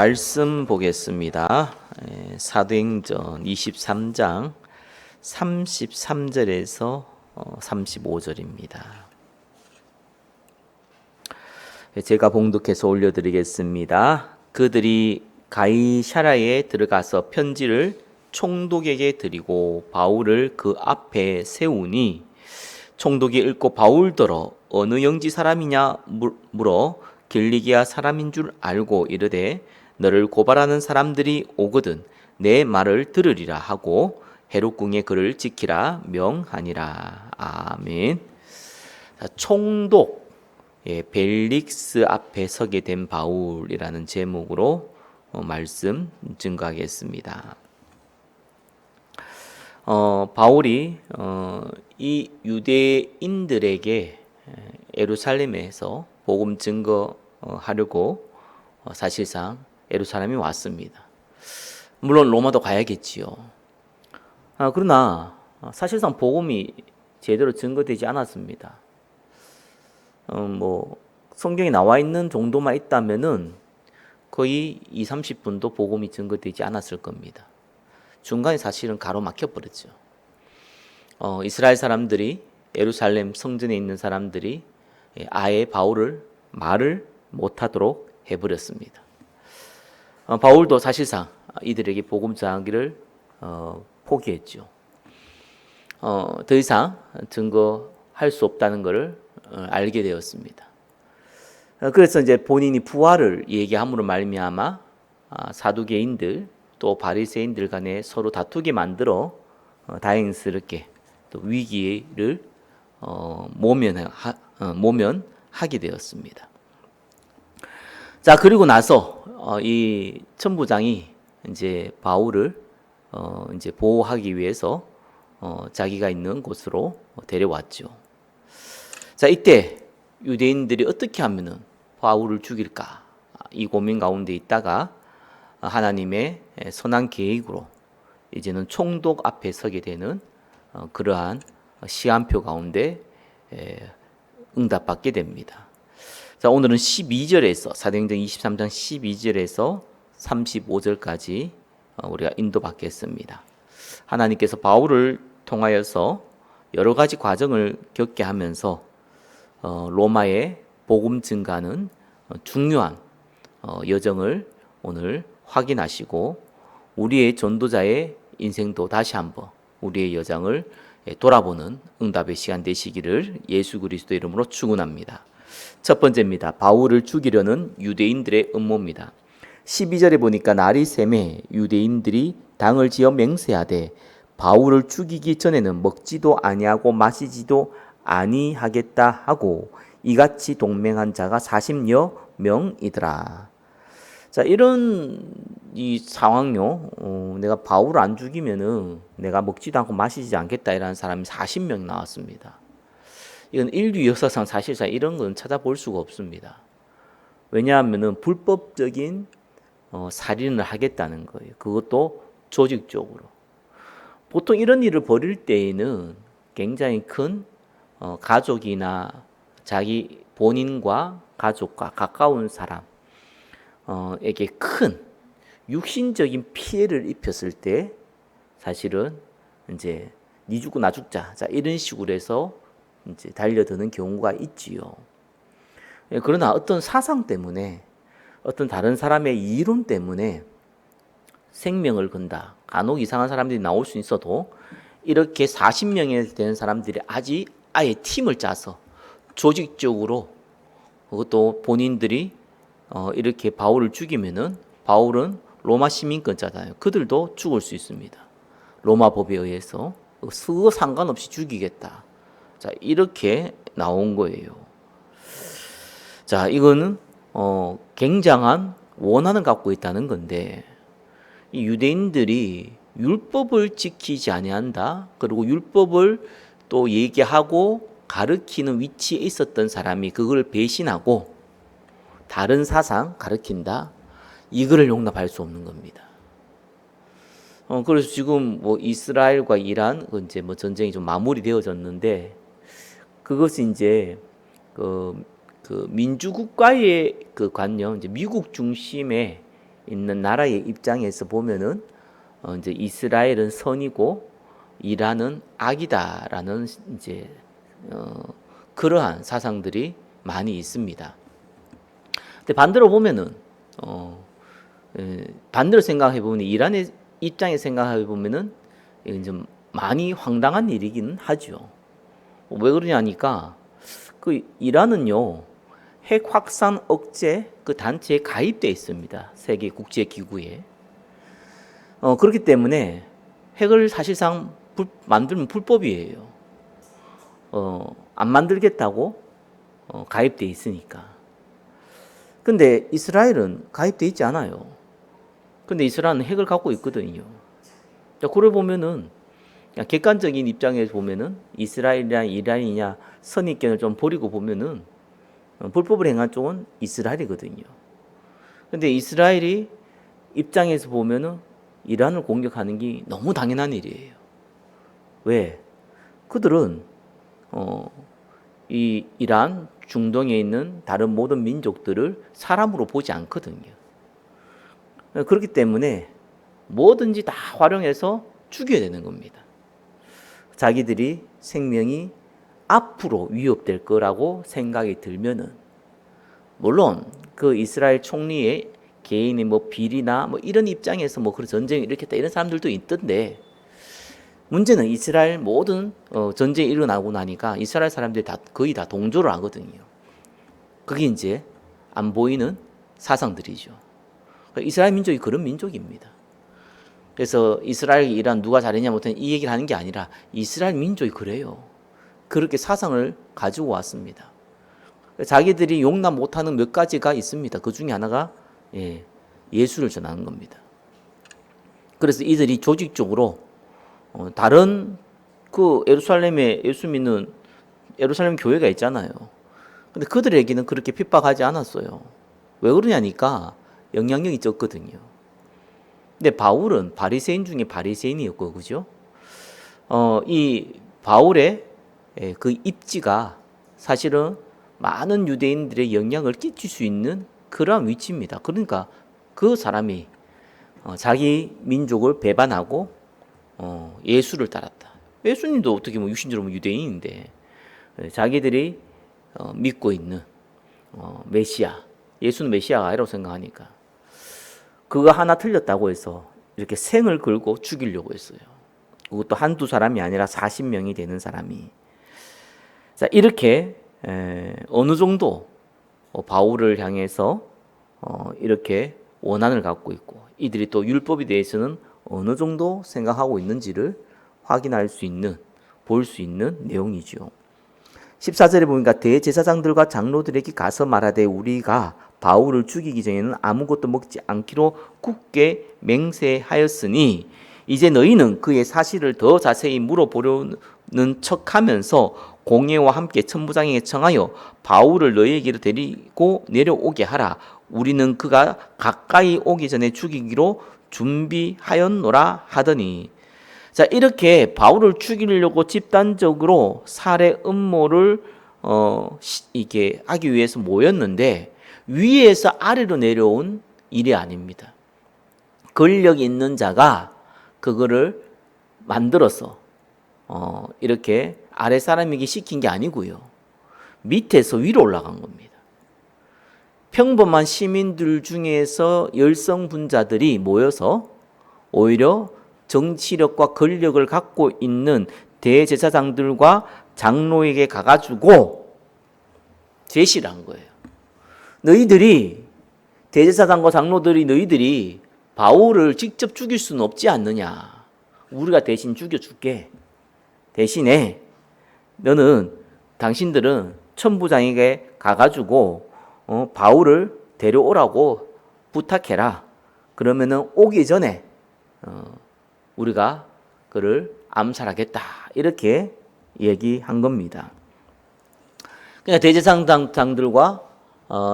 말씀 보겠습니다. 사도행전 23장 33절에서 35절입니다. 제가 봉독해서 올려드리겠습니다. 그들이 가이사랴에 들어가서 편지를 총독에게 드리고 바울을 그 앞에 세우니 총독이 읽고 바울더러 어느 영지 사람이냐 물어 길리기아 사람인 줄 알고 이르되 너를 고발하는 사람들이 오거든 내 말을 들으리라 하고 헤롯궁에 그를 지키라 명하니라. 아멘. 총독 벨릭스 앞에 서게 된 바울이라는 제목으로 말씀 증거하겠습니다. 바울이 이 유대인들에게 예루살렘에서 복음 증거하려고 사실상 예루살렘에 왔습니다. 물론 로마도 가야겠지요. 그러나 사실상 복음이 제대로 증거되지 않았습니다. 성경에 나와 있는 정도만 있다면은 거의 20-30분도 복음이 증거되지 않았을 겁니다. 중간에 사실은 가로막혀 버렸죠. 이스라엘 사람들이 예루살렘 성전에 있는 사람들이 아예 바울을 말을 못하도록 해버렸습니다. 바울도 사실상 이들에게 복음 전하기를 포기했죠. 더 이상 증거할 수 없다는 것을 알게 되었습니다. 그래서 이제 본인이 부활을 얘기함으로 말미암아 사두개인들 또 바리새인들 간에 서로 다투게 만들어 다행스럽게 또 위기를 모면하게 되었습니다. 자, 그리고 나서 이 천부장이 이제 바울을 이제 보호하기 위해서 자기가 있는 곳으로 데려왔죠. 자, 이때 유대인들이 어떻게 하면은 바울을 죽일까 이 고민 가운데 있다가 하나님의 선한 계획으로 이제는 총독 앞에 서게 되는 그러한 시한표 가운데 응답받게 됩니다. 자, 오늘은 12절에서 사도행전 23장 12절에서 35절까지 우리가 인도받겠습니다. 하나님께서 바울을 통하여서 여러 가지 과정을 겪게 하면서 로마의 복음 증가는 중요한 여정을 오늘 확인하시고 우리의 전도자의 인생도 다시 한번 우리의 여정을 돌아보는 응답의 시간 되시기를 예수 그리스도 이름으로 축원합니다. 첫 번째입니다. 바울을 죽이려는 유대인들의 음모입니다. 12절에 보니까 날이 새매 유대인들이 당을 지어 맹세하되 바울을 죽이기 전에는 먹지도 아니하고 마시지도 아니하겠다 하고 이같이 동맹한 자가 40여 명이더라. 자, 이런 이 상황요. 내가 바울을 안 죽이면은 내가 먹지도 않고 마시지 않겠다 이라는 사람이 40명 나왔습니다. 이건 인류 역사상 사실상 이런 건 찾아볼 수가 없습니다. 왜냐하면은 불법적인 살인을 하겠다는 거예요. 그것도 조직적으로. 보통 이런 일을 벌일 때에는 굉장히 큰 가족이나 자기 본인과 가족과 가까운 사람에게 큰 육신적인 피해를 입혔을 때 사실은 이제 니 죽고 나 죽자 자 이런 식으로 해서 이제 달려드는 경우가 있지요. 그러나 어떤 사상 때문에 어떤 다른 사람의 이론 때문에 생명을 건다. 간혹 이상한 사람들이 나올 수 있어도 이렇게 40명이 되는 사람들이 아예 팀을 짜서 조직적으로 그것도 본인들이 이렇게 바울을 죽이면은 바울은 로마 시민권자잖아요. 그들도 죽을 수 있습니다. 로마 법에 의해서 그거 상관없이 죽이겠다. 자, 이렇게 나온 거예요. 자, 이거는 굉장한 원한을 갖고 있다는 건데 이 유대인들이 율법을 지키지 아니한다. 그리고 율법을 또 얘기하고 가르치는 위치에 있었던 사람이 그걸 배신하고 다른 사상 가르친다. 이거를 용납할 수 없는 겁니다. 그래서 지금 이스라엘과 이란 이제 전쟁이 좀 마무리되어졌는데 그것이 이제 그 민주국가의 그 관념, 이제 미국 중심의 있는 나라의 입장에서 보면은 이제 이스라엘은 선이고 이란은 악이다라는 이제 그러한 사상들이 많이 있습니다. 근데 반대로 보면은 반대로 생각해 보면 이란의 입장에 생각해 보면은 이건 좀 많이 황당한 일이긴 하죠. 왜 그러냐니까 그 이란은요 핵 확산 억제 그 단체에 가입돼 있습니다. 세계 국제 기구에. 그렇기 때문에 핵을 사실상 만들면 불법이에요. 안 만들겠다고 가입돼 있으니까. 근데 이스라엘은 가입돼 있지 않아요. 근데 이스라엘은 핵을 갖고 있거든요. 자, 그걸 보면은 객관적인 입장에서 보면은 이스라엘이냐 이란이냐 선입견을 좀 버리고 보면은 불법을 행한 쪽은 이스라엘이거든요. 근데 이스라엘이 입장에서 보면은 이란을 공격하는 게 너무 당연한 일이에요. 왜? 그들은 이 이란 중동에 있는 다른 모든 민족들을 사람으로 보지 않거든요. 그렇기 때문에 뭐든지 다 활용해서 죽여야 되는 겁니다. 자기들이 생명이 앞으로 위협될 거라고 생각이 들면은 물론 그 이스라엘 총리의 개인의 뭐 비리나 뭐 이런 입장에서 뭐 그런 전쟁을 일으켰다 이런 사람들도 있던데 문제는 이스라엘 모든 전쟁이 일어나고 나니까 이스라엘 사람들이 다 거의 다 동조를 하거든요. 그게 이제 안 보이는 사상들이죠. 이스라엘 민족이 그런 민족입니다. 그래서 이스라엘, 이란 누가 잘했냐 못했냐 이 얘기를 하는 게 아니라 이스라엘 민족이 그래요. 그렇게 사상을 가지고 왔습니다. 자기들이 용납 못하는 몇 가지가 있습니다. 그 중에 하나가 예수를 전하는 겁니다. 그래서 이들이 조직적으로 다른 그 예루살렘에 예수 믿는 예루살렘 교회가 있잖아요. 근데 그들에게는 그렇게 핍박하지 않았어요. 왜 그러냐니까 영향력이 적거든요. 근데 바울은 바리새인 중에 바리새인이었고, 그죠? 이 바울의 그 입지가 사실은 많은 유대인들의 영향을 끼칠 수 있는 그러한 위치입니다. 그러니까 그 사람이 자기 민족을 배반하고 예수를 따랐다. 예수님도 어떻게 보면 육신적으로 유대인인데 자기들이 믿고 있는 메시아, 예수는 메시아가 아니라고 생각하니까 그거 하나 틀렸다고 해서 이렇게 생을 걸고 죽이려고 했어요. 그것도 한두 사람이 아니라 40명이 되는 사람이. 자, 이렇게 어느 정도 바울을 향해서 이렇게 원한을 갖고 있고 이들이 또 율법에 대해서는 어느 정도 생각하고 있는지를 확인할 수 있는, 볼 수 있는 내용이죠. 14절에 보니까 대제사장들과 장로들에게 가서 말하되 우리가 바울을 죽이기 전에는 아무것도 먹지 않기로 굳게 맹세하였으니 이제 너희는 그의 사실을 더 자세히 물어보려는 척하면서 공회와 함께 천부장에게 청하여 바울을 너희에게로 데리고 내려오게 하라. 우리는 그가 가까이 오기 전에 죽이기로 준비하였노라 하더니. 자, 이렇게 바울을 죽이려고 집단적으로 살해 음모를 이게 하기 위해서 모였는데 위에서 아래로 내려온 일이 아닙니다. 권력 있는 자가 그거를 만들어서 이렇게 아래 사람에게 시킨 게 아니고요. 밑에서 위로 올라간 겁니다. 평범한 시민들 중에서 열성분자들이 모여서 오히려 정치력과 권력을 갖고 있는 대제사장들과 장로에게 가가지고 제시를 한 거예요. 너희들이 대제사장과 장로들이 너희들이 바울을 직접 죽일 수는 없지 않느냐. 우리가 대신 죽여줄게. 대신에 너는 당신들은 천부장에게 가가지고 바울을 데려오라고 부탁해라. 그러면은 오기 전에 우리가 그를 암살하겠다. 이렇게 얘기한 겁니다. 그러니까 대제사장들과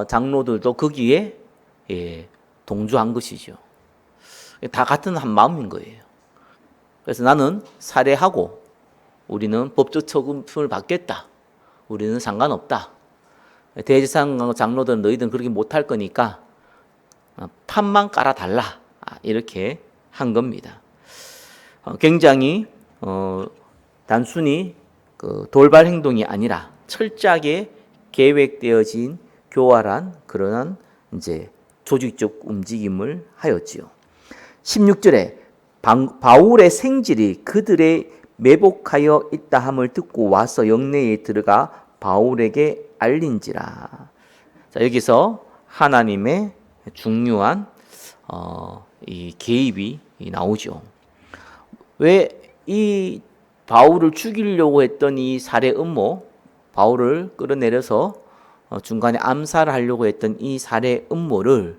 장로들도 거기에 동조한 것이죠. 다 같은 한 마음인 거예요. 그래서 나는 살해하고 우리는 법적 처분을 받겠다. 우리는 상관없다. 대제사장 장로들은 너희들은 그렇게 못할 거니까 판만 깔아달라 이렇게 한 겁니다. 굉장히 단순히 그 돌발 행동이 아니라 철저하게 계획되어진 교활한 그러한 이제 조직적 움직임을 하였지요. 16절에 바울의 생질이 그들의 매복하여 있다 함을 듣고 와서 영내에 들어가 바울에게 알린지라. 자, 여기서 하나님의 중요한 이 개입이 나오죠. 왜 이 바울을 죽이려고 했던 이 살해 음모, 바울을 끌어내려서 중간에 암살을 하려고 했던 이 살해 음모를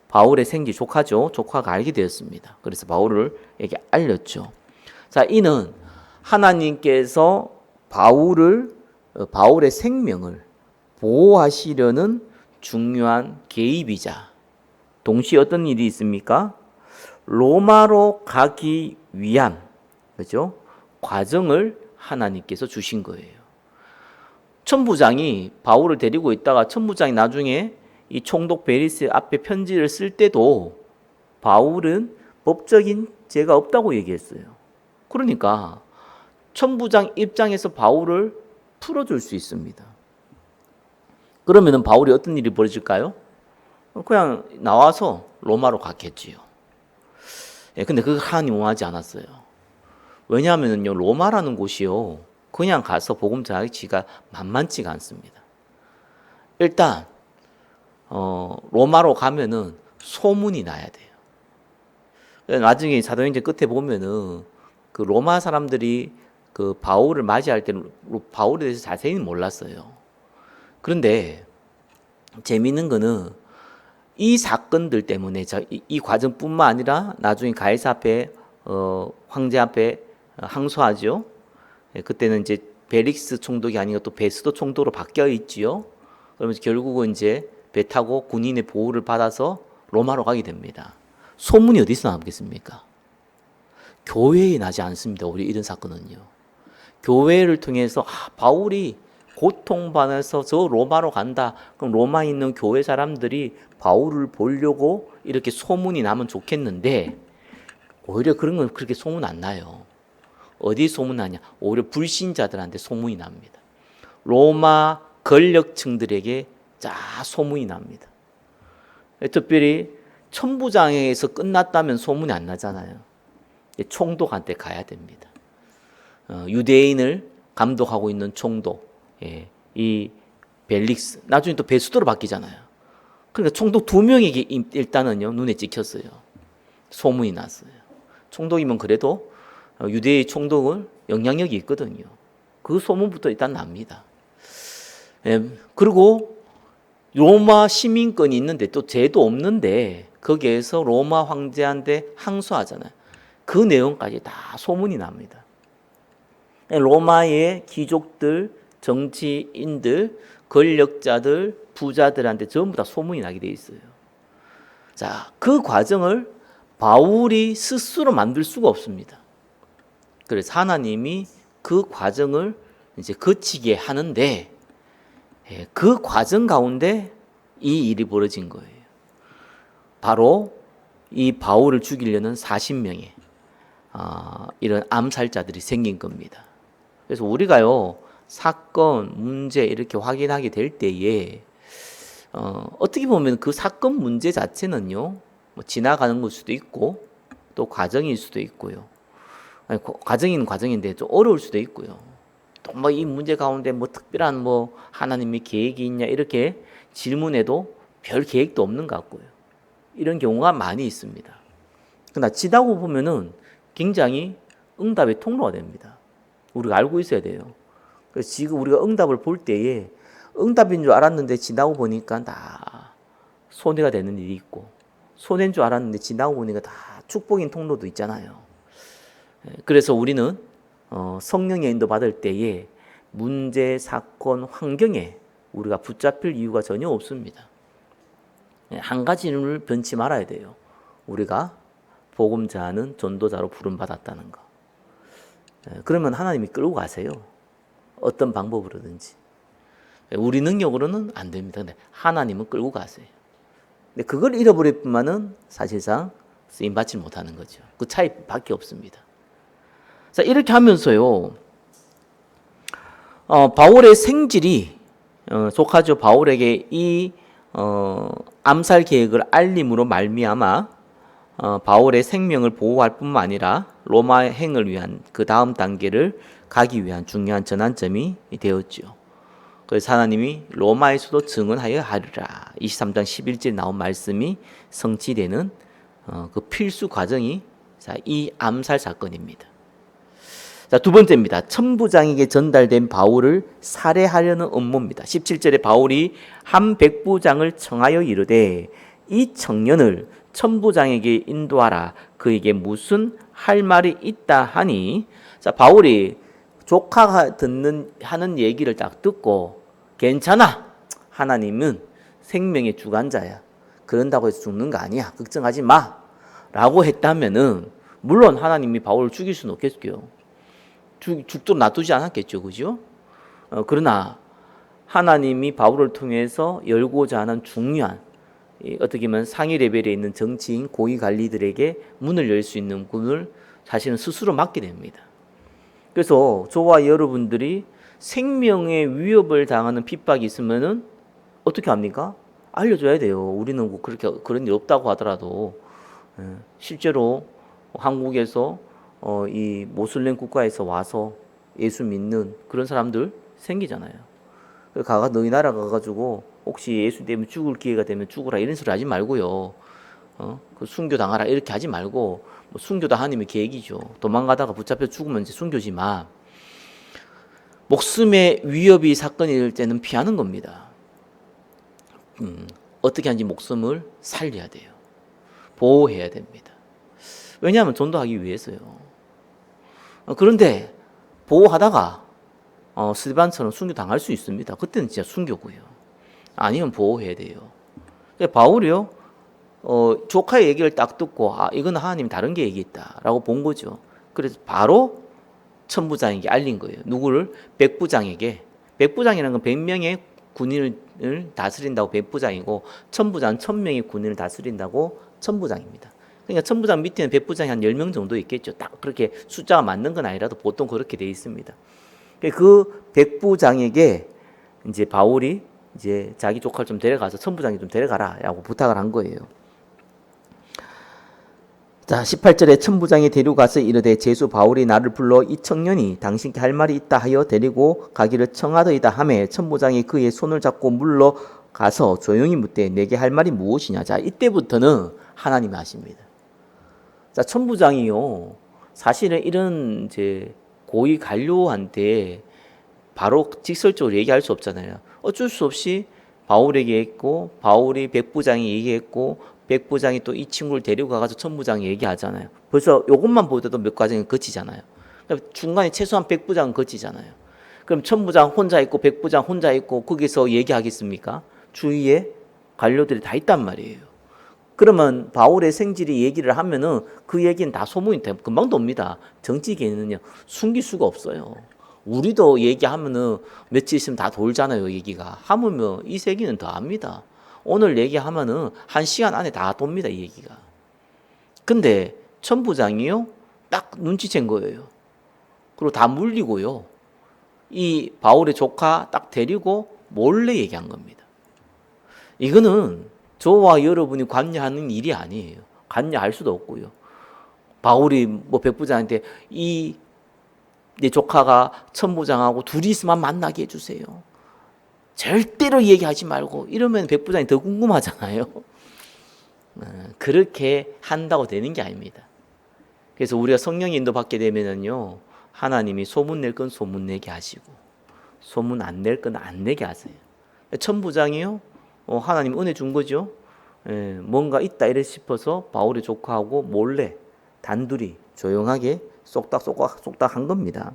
바울의 생지 조카죠. 조카가 알게 되었습니다. 그래서 바울에게 알렸죠. 자, 이는 하나님께서 바울의 생명을 보호하시려는 중요한 개입이자 동시에 어떤 일이 있습니까? 로마로 가기 위한 그죠? 과정을 하나님께서 주신 거예요. 천부장이 바울을 데리고 있다가 천부장이 나중에 이 총독 베리스 앞에 편지를 쓸 때도 바울은 법적인 죄가 없다고 얘기했어요. 그러니까 천부장 입장에서 바울을 풀어줄 수 있습니다. 그러면은 바울이 어떤 일이 벌어질까요? 그냥 나와서 로마로 갔겠지요. 근데 그걸 하나님 원하지 않았어요. 왜냐하면요, 로마라는 곳이요, 그냥 가서 복음 전하기가 만만치가 않습니다. 일단 로마로 가면은 소문이 나야 돼요. 나중에 사도행전 끝에 보면은 그 로마 사람들이 그 바울을 맞이할 때는 바울에 대해서 자세히는 몰랐어요. 그런데 재미있는 거는 이 사건들 때문에 이 과정뿐만 아니라 나중에 가이사 앞에 황제 앞에 항소하죠. 그때는 이제 벨릭스 총독이 아니고 또 베스도 총독으로 바뀌어 있지요. 그러면서 결국은 이제 배 타고 군인의 보호를 받아서 로마로 가게 됩니다. 소문이 어디서 나겠습니까? 교회에 나지 않습니다. 우리 이런 사건은요. 교회를 통해서 바울이 고통받아서 저 로마로 간다. 그럼 로마에 있는 교회 사람들이 바울을 보려고 이렇게 소문이 나면 좋겠는데 오히려 그런 건 그렇게 소문 안 나요. 어디 소문나냐? 오히려 불신자들한테 소문이 납니다. 로마 권력층들에게 소문이 납니다. 특별히 천부장에서 끝났다면 소문이 안 나잖아요. 총독한테 가야 됩니다. 유대인을 감독하고 있는 총독, 이 벨릭스, 나중에 또 베스도로 바뀌잖아요. 그러니까 총독 2명에게 일단은요 눈에 찍혔어요. 소문이 났어요. 총독이면 그래도 유대의 총독은 영향력이 있거든요. 그 소문부터 일단 납니다. 그리고 로마 시민권이 있는데 또 죄도 없는데 거기에서 로마 황제한테 항소하잖아요. 그 내용까지 다 소문이 납니다. 로마의 귀족들, 정치인들, 권력자들, 부자들한테 전부 다 소문이 나게 돼 있어요. 자, 그 과정을 바울이 스스로 만들 수가 없습니다. 그래서 하나님이 그 과정을 이제 거치게 하는데 그 과정 가운데 이 일이 벌어진 거예요. 바로 이 바울을 죽이려는 40명의 이런 암살자들이 생긴 겁니다. 그래서 우리가요 사건, 문제 이렇게 확인하게 될 때에 어떻게 보면 그 사건 문제 자체는요 뭐 지나가는 걸 수도 있고 또 과정일 수도 있고요. 아니, 과정인 과정인데 좀 어려울 수도 있고요. 또 뭐 이 문제 가운데 뭐 특별한 뭐 하나님의 계획이 있냐 이렇게 질문해도 별 계획도 없는 것 같고요. 이런 경우가 많이 있습니다. 그러나 지나고 보면은 굉장히 응답의 통로가 됩니다. 우리가 알고 있어야 돼요. 그래서 지금 우리가 응답을 볼 때에 응답인 줄 알았는데 지나고 보니까 다 손해가 되는 일이 있고 손해인 줄 알았는데 지나고 보니까 다 축복인 통로도 있잖아요. 그래서 우리는 성령의 인도 받을 때에 문제, 사건, 환경에 우리가 붙잡힐 이유가 전혀 없습니다. 한 가지를 변치 말아야 돼요. 우리가 복음자는 전도자로 부름받았다는 거. 그러면 하나님이 끌고 가세요. 어떤 방법으로든지. 우리 능력으로는 안 됩니다. 근데 하나님은 끌고 가세요. 근데 그걸 잃어버릴 뿐만은 사실상 쓰임 받지 못하는 거죠. 그 차이밖에 없습니다. 자, 이렇게 하면서요, 바울의 생질이 조카죠 바울에게 이 암살 계획을 알림으로 말미암아 바울의 생명을 보호할 뿐만 아니라 로마 행을 위한 그 다음 단계를 가기 위한 중요한 전환점이 되었죠. 그래서 하나님이 로마에서도 증언하여 하리라 23장 11절 나온 말씀이 성취되는 그 필수 과정이 이 암살 사건입니다. 자, 두 번째입니다. 천부장에게 전달된 바울을 살해하려는 음모입니다. 17절에 바울이 한 백부장을 청하여 이르되 이 청년을 천부장에게 인도하라. 그에게 무슨 할 말이 있다 하니, 자, 바울이 조카가 하는 얘기를 딱 듣고 괜찮아. 하나님은 생명의 주관자야. 그런다고 해서 죽는 거 아니야. 걱정하지 마. 라고 했다면은 물론 하나님이 바울을 죽일 수는 없겠고요. 죽도록 놔두지 않았겠죠. 그죠? 그러나 하나님이 바울을 통해서 열고자 하는 중요한 어떻게 보면 상위 레벨에 있는 정치인 고위 관리들에게 문을 열 수 있는 문을 자신은 스스로 막게 됩니다. 그래서 저와 여러분들이 생명의 위협을 당하는 핍박이 있으면은 어떻게 합니까? 알려줘야 돼요. 우리는 뭐 그렇게 그런 일 없다고 하더라도 실제로 한국에서 이 모슬렘 국가에서 와서 예수 믿는 그런 사람들 생기잖아요. 가가 너희 나라 가가지고 혹시 예수 때문에 죽을 기회가 되면 죽으라 이런 소리 하지 말고요. 그 순교 당하라 이렇게 하지 말고 뭐 순교도 하나님의 계획이죠. 도망가다가 붙잡혀 죽으면 이제 순교지 마. 목숨의 위협이 사건이 될 때는 피하는 겁니다. 어떻게 하는지 목숨을 살려야 돼요. 보호해야 됩니다. 왜냐하면 전도하기 위해서요. 그런데 보호하다가 스데반처럼 순교 당할 수 있습니다. 그때는 진짜 순교고요. 아니면 보호해야 돼요. 바울이요, 조카의 얘기를 딱 듣고 이건 하나님 다른 게 얘기했다라고 본 거죠. 그래서 바로 천부장에게 알린 거예요. 누구를? 백부장에게. 백부장이라는 건 100명의 군인을 다스린다고 백부장이고 천부장은 1000명의 군인을 다스린다고 천부장입니다. 그러니까 천부장 밑에는 백부장이 한 10명 정도 있겠죠. 딱 그렇게 숫자가 맞는 건 아니라도 보통 그렇게 돼 있습니다. 그 백부장에게 이제 바울이 이제 자기 조카를 좀 데려가서 천부장이 좀 데려가라라고 부탁을 한 거예요. 자, 18절에 천부장이 데려가서 이르되 제수 바울이 나를 불러 이 청년이 당신께 할 말이 있다 하여 데리고 가기를 청하더이다 하매 천부장이 그의 손을 잡고 물러가서 조용히 묻되 내게 할 말이 무엇이냐. 자, 이때부터는 하나님이 하십니다. 자, 천부장이요, 사실은 이런 이제 고위 관료한테 바로 직설적으로 얘기할 수 없잖아요. 어쩔 수 없이 바울에게 했고, 바울이 백부장이 얘기했고, 백부장이 또 이 친구를 데리고 가서 천부장이 얘기하잖아요. 벌써 이것만 보더라도 몇 과정이 거치잖아요. 중간에 최소한 백부장은 거치잖아요. 그럼 천부장 혼자 있고 백부장 혼자 있고 거기서 얘기하겠습니까? 주위에 관료들이 다 있단 말이에요. 그러면 바울의 생질이 얘기를 하면은 그 얘기는 다 소문이 금방 돕니다. 정치계는요, 숨길 수가 없어요. 우리도 얘기하면은 며칠 있으면 다 돌잖아요, 얘기가. 하물며 이 세계는 더 합니다. 오늘 얘기하면은 1시간 안에 다 돕니다, 이 얘기가. 근데 천부장이요, 딱 눈치챈 거예요. 그리고 다 물리고요, 이 바울의 조카 딱 데리고 몰래 얘기한 겁니다. 이거는 저와 여러분이 관여하는 일이 아니에요. 관여할 수도 없고요. 바울이 뭐 백부장한테 내 조카가 천부장하고 둘이 있으면 만나게 해주세요. 절대로 얘기하지 말고 이러면 백부장이 더 궁금하잖아요. 그렇게 한다고 되는 게 아닙니다. 그래서 우리가 성령 인도 받게 되면은요, 하나님이 소문 낼 건 소문 내게 하시고 소문 안 낼 건 안 내게 하세요. 천부장이요, 하나님 은혜 준 거죠. 뭔가 있다 이래 싶어서 바울의 조카하고 몰래 단둘이 조용하게 쏙닥 한 겁니다.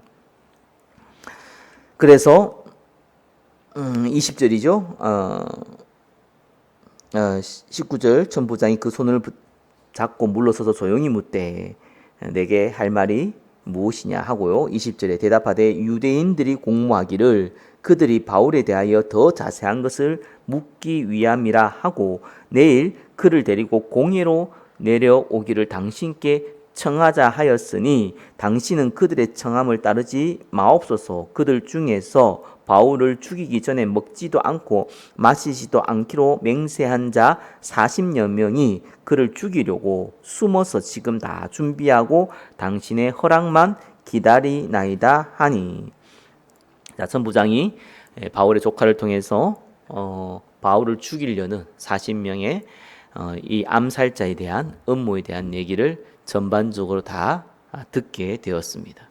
그래서 20절이죠. 19절 천부장이 그 손을 잡고 물러서서 조용히 묻되 내게 할 말이 무엇이냐 하고요. 20절에 대답하되 유대인들이 공모하기를 그들이 바울에 대하여 더 자세한 것을 묻기 위함이라 하고 내일 그를 데리고 공회로 내려오기를 당신께 청하자 하였으니 당신은 그들의 청함을 따르지 마옵소서. 그들 중에서 바울을 죽이기 전에 먹지도 않고 마시지도 않기로 맹세한 자 40여 명이 그를 죽이려고 숨어서 지금 다 준비하고 당신의 허락만 기다리나이다 하니. 자, 천부장이 바울의 조카를 통해서 바울을 죽이려는 40명의 이 암살자에 대한 음모에 대한 얘기를 전반적으로 다 듣게 되었습니다.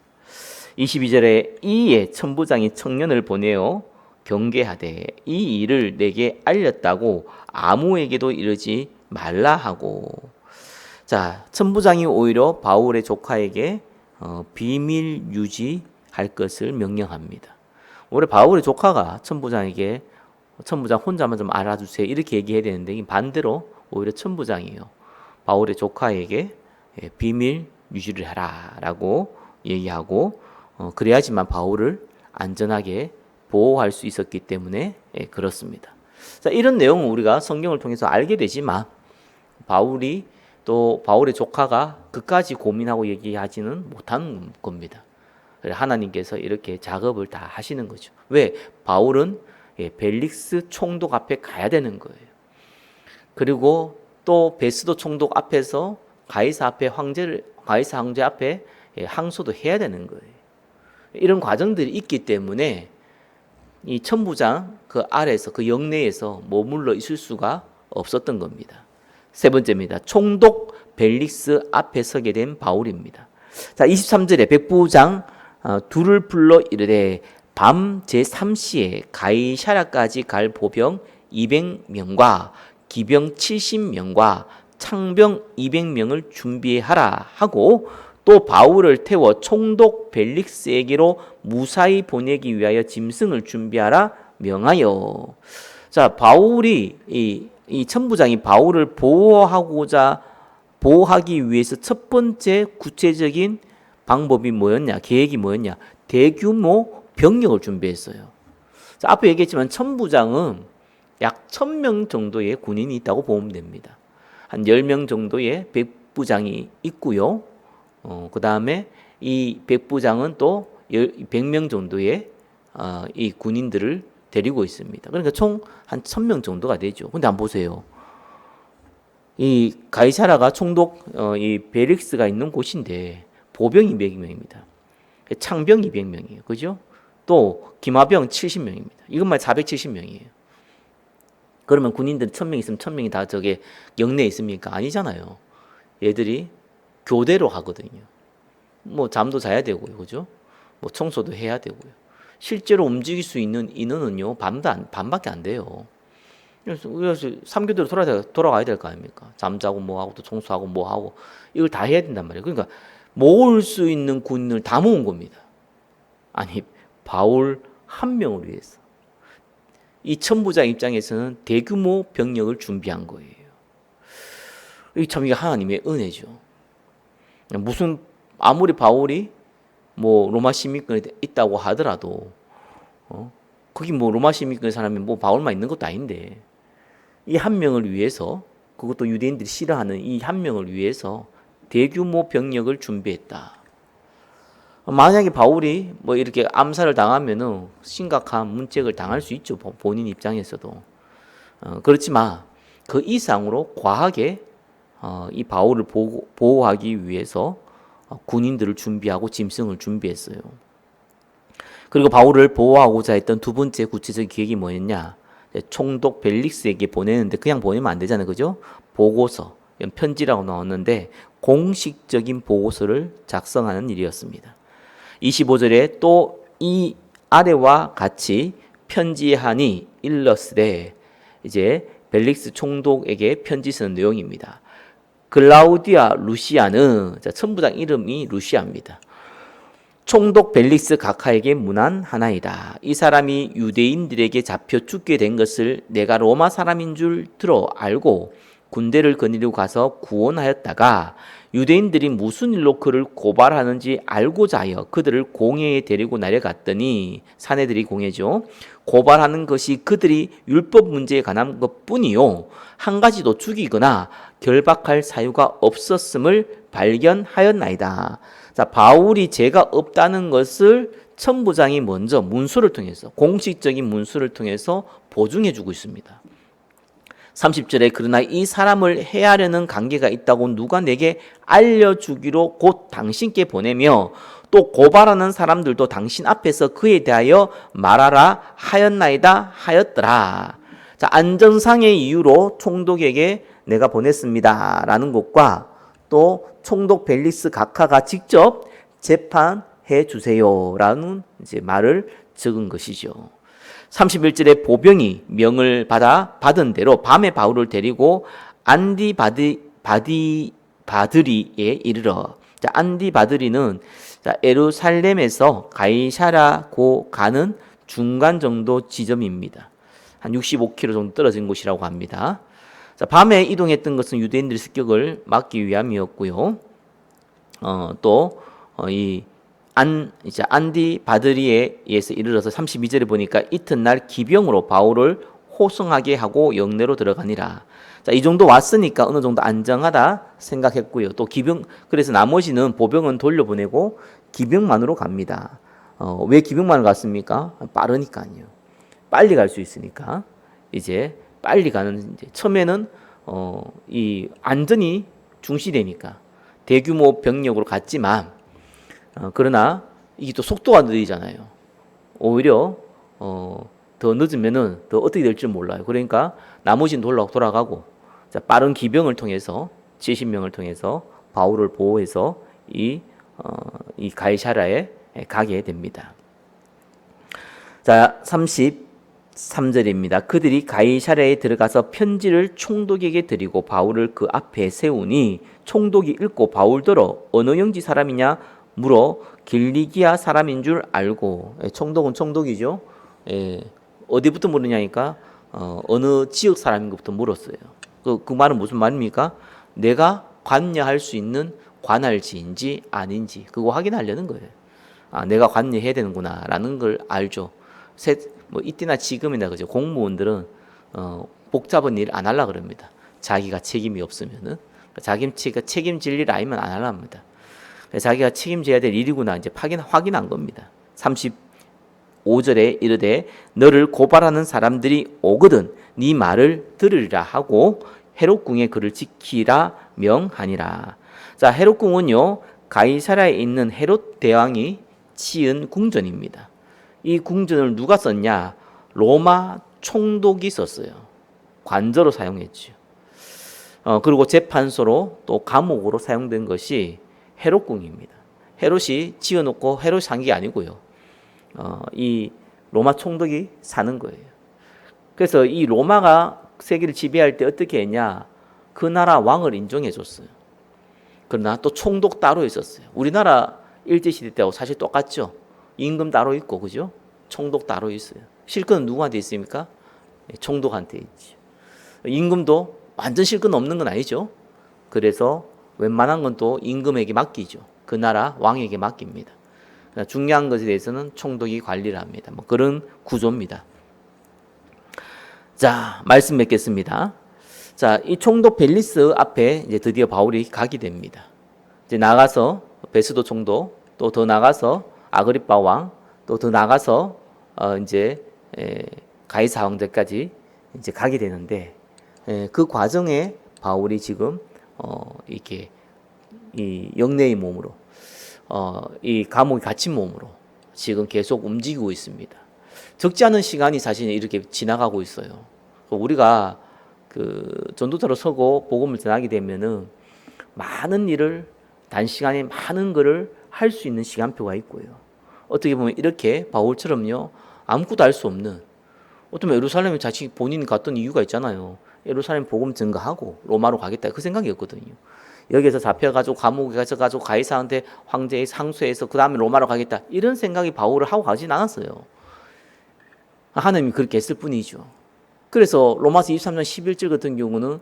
22절에 이에 천부장이 청년을 보내어 경계하되 이 일을 내게 알렸다고 아무에게도 이르지 말라 하고. 자, 천부장이 오히려 바울의 조카에게 비밀 유지할 것을 명령합니다. 원래 바울의 조카가 천부장에게 천부장 혼자만 좀 알아주세요 이렇게 얘기해야 되는데 반대로 오히려 천부장이에요. 바울의 조카에게 비밀 유지를 하라라고 얘기하고 그래야지만 바울을 안전하게 보호할 수 있었기 때문에 그렇습니다. 자, 이런 내용은 우리가 성경을 통해서 알게 되지만 바울이 또 바울의 조카가 그까지 고민하고 얘기하지는 못한 겁니다. 하나님께서 이렇게 작업을 다 하시는 거죠. 왜? 바울은 벨릭스 총독 앞에 가야 되는 거예요. 그리고 또 베스도 총독 앞에서 가이사 황제 앞에 항소도 해야 되는 거예요. 이런 과정들이 있기 때문에 이 천부장 그 아래에서 그 영내에서 머물러 있을 수가 없었던 겁니다. 세 번째입니다. 총독 벨릭스 앞에 서게 된 바울입니다. 자, 23절에 백부장 둘을 불러 이르되 밤 제3시에 가이사랴까지 갈 보병 200명과 기병 70명과 창병 200명을 준비하라 하고 또 바울을 태워 총독 벨릭스에게로 무사히 보내기 위하여 짐승을 준비하라 명하여. 자, 바울이 이 천부장이 바울을 보호하기 위해서 첫 번째 구체적인 방법이 뭐였냐? 계획이 뭐였냐? 대규모 병력을 준비했어요. 자, 앞에 얘기했지만 천부장은 약 1000명 정도의 군인이 있다고 보면 됩니다. 한 10명 정도의 백부장이 있고요. 그 다음에 이 백부장은 또 100명 정도의 이 군인들을 데리고 있습니다. 그러니까 총 한 1000명 정도가 되죠. 근데 한번 보세요. 이 가이사라가 총독 이 벨릭스가 있는 곳인데 보병이 100명입니다. 창병 200명이에요. 그죠? 또 기마병 70명입니다. 이것만 470명이에요. 그러면 군인들 1000명 있으면 1000명이 다 저게 영내에 있습니까? 아니잖아요. 얘들이 교대로 하거든요. 뭐 잠도 자야 되고요. 그죠? 뭐 청소도 해야 되고요. 실제로 움직일 수 있는 인원은요. 반밖에 안 돼요. 그래서 3교대로 돌아가야 될 거 아닙니까? 잠자고 뭐하고 또 청소하고 뭐하고 이걸 다 해야 된단 말이에요. 그러니까 모을 수 있는 군인을 다 모은 겁니다. 아니 바울 한 명을 위해서. 이 천부장 입장에서는 대규모 병력을 준비한 거예요. 이게 참 이게 하나님의 은혜죠. 무슨 아무리 바울이 뭐 로마 시민권이 있다고 하더라도 거기 뭐 로마 시민권의 사람이 뭐 바울만 있는 것도 아닌데 이 한 명을 위해서 그것도 유대인들이 싫어하는 이 한 명을 위해서 대규모 병력을 준비했다. 만약에 바울이 뭐 이렇게 암살을 당하면은 심각한 문책을 당할 수 있죠. 본인 입장에서도. 그렇지만 그 이상으로 과하게 이 바울을 보호하기 위해서 군인들을 준비하고 짐승을 준비했어요. 그리고 바울을 보호하고자 했던 두 번째 구체적인 계획이 뭐였냐? 총독 벨릭스에게 보내는데 그냥 보내면 안 되잖아요. 그죠? 보고서, 편지라고 나왔는데 공식적인 보고서를 작성하는 일이었습니다. 25절에 또 이 아래와 같이 편지하니 일러스되 이제 벨릭스 총독에게 편지 쓰는 내용입니다. 글라우디아 루시아는 천부장 이름이 루시아입니다. 총독 벨릭스 각하에게 문안하나이다. 이 사람이 유대인들에게 잡혀 죽게 된 것을 내가 로마 사람인 줄 들어 알고 군대를 거느리고 가서 구원하였다가 유대인들이 무슨 일로 그를 고발하는지 알고자 하여 그들을 공회에 데리고 내려갔더니 사내들이 공회죠. 고발하는 것이 그들이 율법 문제에 관한 것뿐이요 한 가지도 죽이거나 결박할 사유가 없었음을 발견하였나이다. 자, 바울이 죄가 없다는 것을 천부장이 먼저 문서를 통해서 공식적인 문서를 통해서 보증해주고 있습니다. 30절에 그러나 이 사람을 해하려는 관계가 있다고 누가 내게 알려주기로 곧 당신께 보내며 또 고발하는 사람들도 당신 앞에서 그에 대하여 말하라 하였나이다 하였더라. 자, 안전상의 이유로 총독에게 내가 보냈습니다 라는 것과 또 총독 벨리스 각하가 직접 재판해 주세요 라는 이제 말을 적은 것이죠. 31절에 보병이 명을 받은 대로 밤에 바울을 데리고 안디바드리에 이르러. 자, 안디바드리는 예루살렘에서 가이사라고 가는 중간 정도 지점입니다. 한 65km 정도 떨어진 곳이라고 합니다. 자, 밤에 이동했던 것은 유대인들의 습격을 막기 위함이었고요. 이제 안디바드리에서 이르러서 32절에 보니까 이튿날 기병으로 바울을 호송하게 하고 영내로 들어가니라. 자, 이 정도 왔으니까 어느 정도 안정하다 생각했고요. 또 그래서 나머지는 보병은 돌려보내고 기병만으로 갑니다. 왜 기병만으로 갔습니까? 빠르니까요. 빨리 갈 수 있으니까. 이제 빨리 가는, 이제 처음에는 이 안전이 중시되니까 대규모 병력으로 갔지만 그러나 이게 또 속도가 느리잖아요. 오히려 더 늦으면은 더 어떻게 될지 몰라요. 그러니까 나머지는 돌아가고, 자, 빠른 기병을 통해서 70명을 통해서 바울을 보호해서 이 가이사라에 가게 됩니다. 자, 33절입니다. 그들이 가이사라에 들어가서 편지를 총독에게 드리고 바울을 그 앞에 세우니 총독이 읽고 바울더러 어느 영지 사람이냐 물어 길리기아 사람인 줄 알고. 총독은 총독이죠. 어디부터 물으냐니까 어느 지역 사람인 것부터 물었어요. 그 말은 무슨 말입니까? 내가 관여할 수 있는 관할지인지 아닌지 그거 확인하려는 거예요. 아, 내가 관여해야 되는구나 라는 걸 알죠. 뭐 이때나 지금이나 그죠. 공무원들은 복잡한 일 안 하려고 그럽니다. 자기가 책임이 없으면은. 자기가 책임질 일 아니면 안 하려 합니다. 자기가 책임져야 될 일이구나 이제 확인한 겁니다. 35절에 이르되 너를 고발하는 사람들이 오거든 네 말을 들으리라 하고 헤롯궁에 그를 지키라 명하니라. 자, 헤롯궁은요 가이사라에 있는 헤롯 대왕이 지은 궁전입니다. 이 궁전을 누가 썼냐? 로마 총독이 썼어요. 관저로 사용했죠. 그리고 재판소로 또 감옥으로 사용된 것이 헤롯궁입니다. 헤롯이 지어놓고 헤롯이 산 게 아니고요. 이 로마 총독이 사는 거예요. 그래서 이 로마가 세계를 지배할 때 어떻게 했냐? 그 나라 왕을 인정해 줬어요. 그러나 또 총독 따로 있었어요. 우리나라 일제시대 때하고 사실 똑같죠. 임금 따로 있고, 그죠? 총독 따로 있어요. 실권은 누구한테 있습니까? 총독한테 있죠. 임금도 완전 실권 없는 건 아니죠. 그래서 웬만한 건 또 임금에게 맡기죠. 그 나라 왕에게 맡깁니다. 중요한 것에 대해서는 총독이 관리를 합니다. 뭐 그런 구조입니다. 자, 말씀 맺겠습니다. 자, 이 총독 벨리스 앞에 이제 드디어 바울이 가게 됩니다. 이제 나가서 베스도 총독, 또 더 나가서 아그리빠 왕, 또 더 나가서 이제 가이사 왕제까지 이제 가게 되는데, 그 과정에 바울이 지금 이렇게 이 영내의 몸으로 이 감옥에 갇힌 몸으로 지금 계속 움직이고 있습니다. 적지 않은 시간이 사실 이렇게 지나가고 있어요. 우리가 그 전도자로 서고 복음을 전하게 되면은 많은 일을 단시간에 많은 것을 할 수 있는 시간표가 있고요. 어떻게 보면 이렇게 바울처럼요 아무것도 알 수 없는, 어쩌면 예루살렘에 자신이 본인이 갔던 이유가 있잖아요. 예루살렘 복음 증거하고 로마로 가겠다 그 생각이었거든요. 여기에서 잡혀가지고 감옥에 가서가지고 가이사한테 황제의 상소해서 그 다음에 로마로 가겠다 이런 생각이 바울을 하고 가진 않았어요. 하나님이 그렇게 했을 뿐이죠. 그래서 로마서 23장 11절 같은 경우는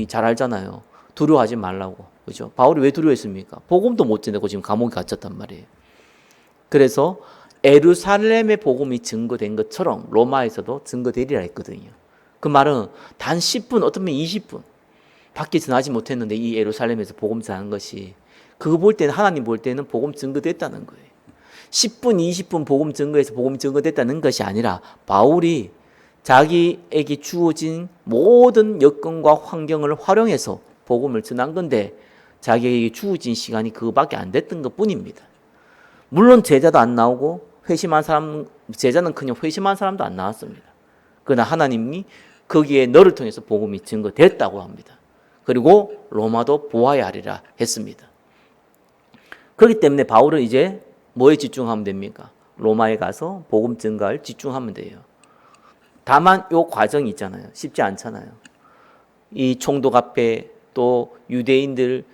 잘 알잖아요. 두려워하지 말라고. 그죠? 바울이 왜 두려워했습니까? 복음도 못 전하고 지금 감옥에 갇혔단 말이에요. 그래서 예루살렘의 복음이 증거된 것처럼 로마에서도 증거되리라 했거든요. 그 말은 단 10분, 어쩌면 20분 밖에 전하지 못했는데 이 예루살렘에서 복음 전하는 것이, 그거 볼 때는, 하나님 볼 때는 복음 증거됐다는 거예요. 10분, 20분 복음 증거해서 복음 증거됐다는 것이 아니라 바울이 자기에게 주어진 모든 여건과 환경을 활용해서 복음을 전한 건데 자기에게 주어진 시간이 그거밖에 안 됐던 것 뿐입니다. 물론 제자도 안 나오고 회심한 사람, 제자는 그냥 회심한 사람도 안 나왔습니다. 그러나 하나님이 거기에 너를 통해서 복음이 증거됐다고 합니다. 그리고 로마도 보아야 하리라 했습니다. 그렇기 때문에 바울은 이제 뭐에 집중하면 됩니까? 로마에 가서 복음 증거할 집중하면 돼요. 다만 이 과정이 있잖아요. 쉽지 않잖아요. 이 총독 앞에 또 유대인들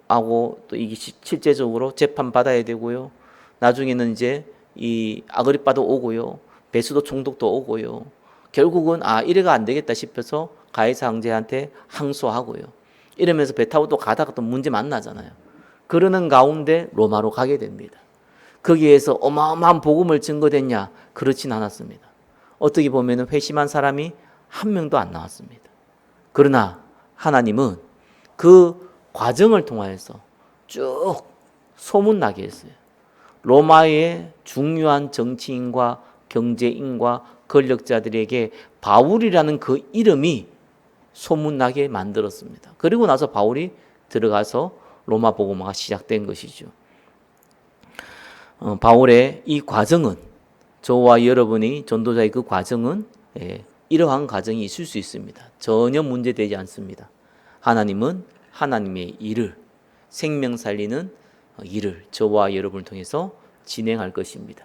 하고 또 이게 실제적으로 재판 받아야 되고요. 나중에는 이제 이 아그리빠도 오고요. 베스도 총독도 오고요. 결국은 이래가 안 되겠다 싶어서 가이사 황제한테 항소하고요. 이러면서 배 타고 또 가다가 또 문제 만나잖아요. 그러는 가운데 로마로 가게 됩니다. 거기에서 어마어마한 복음을 증거됐냐? 그렇진 않았습니다. 어떻게 보면 회심한 사람이 한 명도 안 나왔습니다. 그러나 하나님은 그 과정을 통하여서 쭉 소문나게 했어요. 로마의 중요한 정치인과 경제인과 권력자들에게 바울이라는 그 이름이 소문나게 만들었습니다. 그리고 나서 바울이 들어가서 로마 복음화가 시작된 것이죠. 바울의 이 과정은, 저와 여러분이 전도자의 그 과정은 이러한 과정이 있을 수 있습니다. 전혀 문제되지 않습니다. 하나님은 하나님의 일을, 생명 살리는 일을 저와 여러분을 통해서 진행할 것입니다.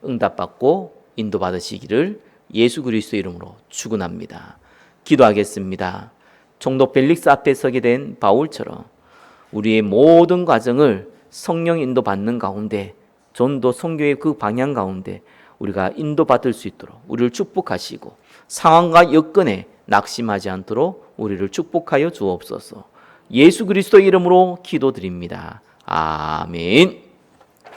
응답받고 인도받으시기를 예수 그리스도의 이름으로 축원합니다. 기도하겠습니다. 총독 벨릭스 앞에 서게 된 바울처럼 우리의 모든 과정을 성령 인도받는 가운데, 전도 선교의 그 방향 가운데 우리가 인도받을 수 있도록 우리를 축복하시고 상황과 여건에 낙심하지 않도록 우리를 축복하여 주옵소서. 예수 그리스도의 이름으로 기도드립니다. 아멘.